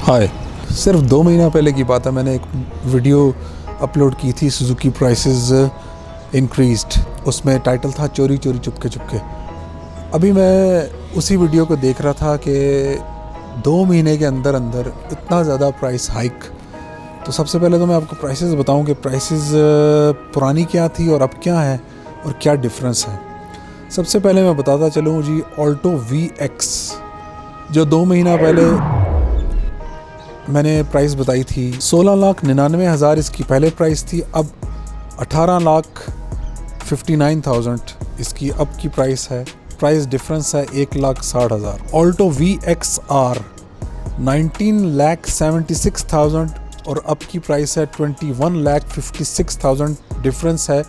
हाय। सिर्फ 2 महीना पहले की बात है, मैंने एक वीडियो अपलोड की थी, सुजुकी प्राइसेस इंक्रीज्ड। उसमें टाइटल था चोरी चोरी चुपके चुपके। अभी मैं उसी वीडियो को देख रहा था कि 2 महीने के अंदर अंदर इतना ज़्यादा प्राइस हाइक। तो सबसे पहले तो मैं आपको प्राइसेस बताऊं कि प्राइसेस पुरानी क्या थी और अब क्या है और क्या डिफरेंस है। सबसे पहले मैं बताता चलूँ जी, ऑल्टो VX जो 2 महीना पहले मैंने प्राइस बताई थी 16,99,000 इसकी पहले प्राइस थी। अब 18,59,000 इसकी अब की प्राइस है। प्राइस डिफरेंस है 1,60,000। ऑल्टो VXR 19,76,000 और अब की प्राइस है 21,56,000। डिफरेंस है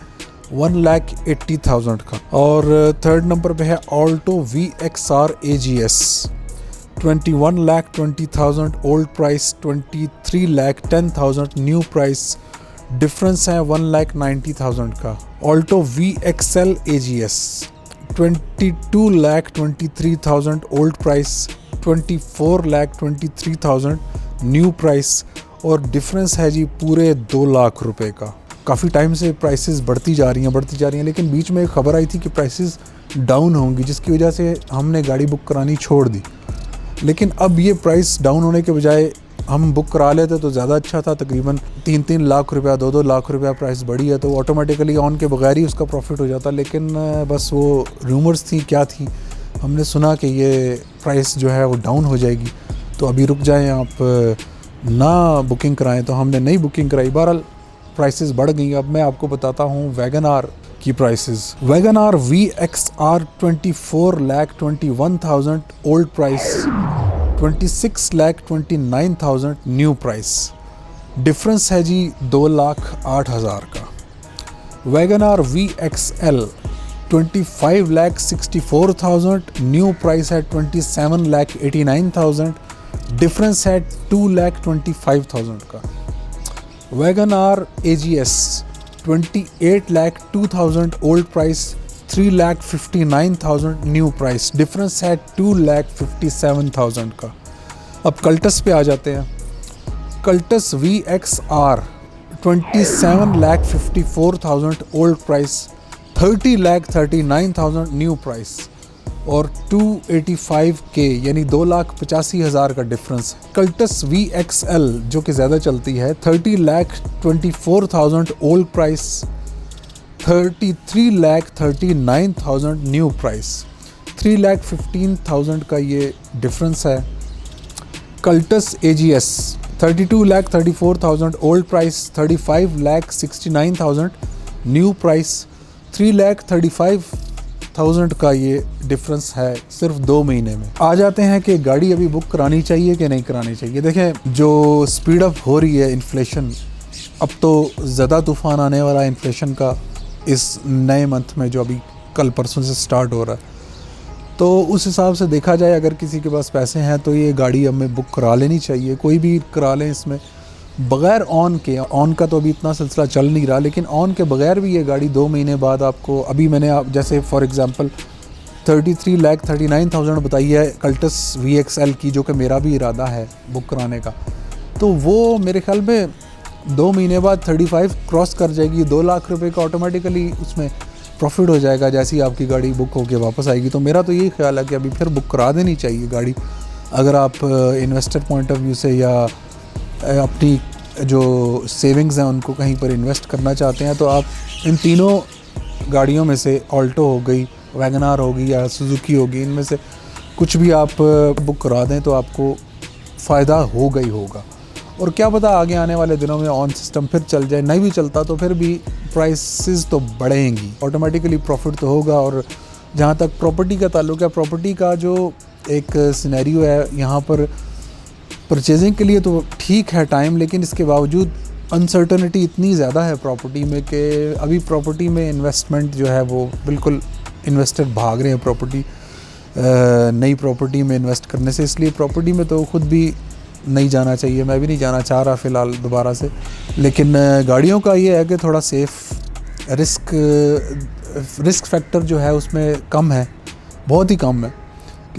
1,80,000 का। और थर्ड नंबर पे है Alto VXR AGS 21,20,000 old price, 23,10,000 new price. Difference है 1,90,000 का। Alto VXL AGS 22,23,000 old price, 24,23,000 new price. और डिफरेंस है जी पूरे 2 लाख रुपए का। काफ़ी टाइम से प्राइसेस बढ़ती जा रही हैं, लेकिन बीच में एक खबर आई थी कि प्राइसेस डाउन होंगी, जिसकी वजह से हमने गाड़ी बुक करानी छोड़ दी। लेकिन अब ये प्राइस डाउन होने के बजाय हम बुक करा लेते तो ज़्यादा अच्छा था। तकरीबन 3-3 लाख रुपया, 2-2 लाख रुपया प्राइस बढ़ी है, तो ऑटोमेटिकली ऑन के बगैर ही उसका प्रॉफिट हो जाता। लेकिन बस वो रूमर्स थी, क्या थी, हमने सुना कि ये प्राइस जो है वो डाउन हो जाएगी, तो अभी रुक जाएं आप, ना बुकिंग कराएं। तो हमने नई बुकिंग कराई। बहरहाल प्राइसेस बढ़ गई। अब मैं आपको बताता हूँ वैगन आर की prices. Wagon R VXR 24,21,000 old price, 26,29,000 new price. Difference है जी 2,08,000 का। Wagon R VXL 25,64,000 new price है 27,89,000। डिफरेंस है 2,25,000 का। Wagon R AGS 28,02,000 old price, 3,59,000 new price. Difference है 2,57,000 का। अब कल्टस पे आ जाते हैं। Cultus VXR 27,54,000 old price, 30,39,000 new price. और 285K यानी 2,85,000 का डिफरेंस है। कल्टस VXL जो कि ज़्यादा चलती है 30,24,000 ओल्ड प्राइस, 33,39,000 न्यू प्राइस। 3,15,000 का ये डिफरेंस है। Cultus AGS 32,34,000 old price, 35,69,000 new price. 3,35,000 का ये डिफरेंस है सिर्फ 2 महीने में। आ जाते हैं कि गाड़ी अभी बुक करानी चाहिए कि नहीं करानी चाहिए। देखें, जो स्पीड अप हो रही है इन्फ्लेशन, अब तो ज़्यादा तूफ़ान आने वाला है इन्फ्लेशन का इस नए मंथ में, जो अभी कल परसों से स्टार्ट हो रहा है। तो उस हिसाब से देखा जाए, अगर किसी के पास पैसे हैं तो ये गाड़ी हमें बुक करा लेनी चाहिए। कोई भी करा लें, इसमें बग़ैर ऑन के। ऑन का तो अभी इतना सिलसिला चल नहीं रहा, लेकिन ऑन के बगैर भी ये गाड़ी 2 महीने बाद आपको, अभी मैंने जैसे फॉर एग्ज़ाम्पल 33,39,000 बताई है कल्टस VXL की, जो कि मेरा भी इरादा है बुक कराने का। तो वो मेरे ख्याल में 2 महीने बाद 35 क्रॉस कर जाएगी। 2 लाख रुपए का ऑटोमेटिकली उसमें प्रॉफिट हो जाएगा जैसे ही आपकी गाड़ी बुक होके वापस आएगी। तो मेरा तो यही ख्याल है कि अभी फिर बुक करा देनी चाहिए गाड़ी। अगर आप इन्वेस्टर पॉइंट ऑफ व्यू से या अपनी जो सेविंग्स हैं उनको कहीं पर इन्वेस्ट करना चाहते हैं, तो आप इन तीनों गाड़ियों में से, ऑल्टो हो गई, वैगन आर होगी या सुजुकी होगी, इनमें से कुछ भी आप बुक करा दें तो आपको फ़ायदा होगा ही होगा। और क्या पता आगे आने वाले दिनों में ऑन सिस्टम फिर चल जाए। नहीं भी चलता तो फिर भी प्राइसेस तो बढ़ेंगी, ऑटोमेटिकली प्रॉफिट तो होगा। और जहाँ तक प्रॉपर्टी का ताल्लुक है, प्रॉपर्टी का जो एक सिनेरियो है यहाँ पर, परचेजिंग के लिए तो ठीक है टाइम, लेकिन इसके बावजूद अनसर्टनिटी इतनी ज़्यादा है प्रॉपर्टी में कि अभी प्रॉपर्टी में इन्वेस्टमेंट जो है वो बिल्कुल, इन्वेस्टर भाग रहे हैं प्रॉपर्टी, नई प्रॉपर्टी में इन्वेस्ट करने से। इसलिए प्रॉपर्टी में तो ख़ुद भी नहीं जाना चाहिए, मैं भी नहीं जाना चाह रहा फ़िलहाल दोबारा से। लेकिन गाड़ियों का ये है कि थोड़ा सेफ़, रिस्क फैक्टर जो है उसमें कम है, बहुत ही कम है।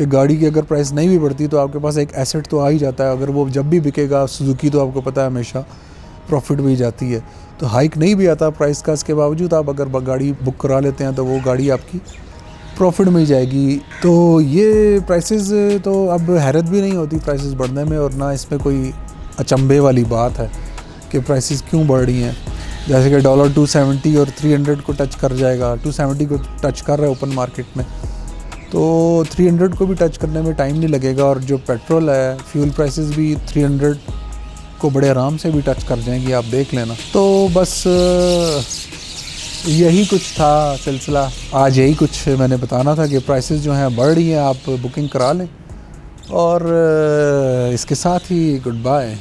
कि गाड़ी की अगर प्राइस नहीं भी बढ़ती तो आपके पास एक एसेट तो आ ही जाता है। अगर वो जब भी बिकेगा, सुजुकी तो आपको पता है हमेशा प्रॉफिट भी जाती है। तो हाइक नहीं भी आता प्राइस का, इसके बावजूद आप अगर गाड़ी बुक करा लेते हैं तो वो गाड़ी आपकी प्रॉफिट में ही जाएगी। तो ये प्राइसेस तो अब हैरत भी नहीं होती प्राइसेस बढ़ने में, और ना इसमें कोई अचंभे वाली बात है कि प्राइसेस क्यों बढ़ रही हैं। जैसे कि डॉलर 270 और 300 को टच कर जाएगा, 270 को टच कर रहा है ओपन मार्केट में, तो 300 को भी टच करने में टाइम नहीं लगेगा। और जो पेट्रोल है, फ्यूल प्राइसेस भी 300 को बड़े आराम से भी टच कर जाएंगी, आप देख लेना। तो बस यही कुछ था सिलसिला, आज यही कुछ मैंने बताना था कि प्राइसेस जो हैं बढ़ रही हैं, आप बुकिंग करा लें। और इसके साथ ही गुड बाय।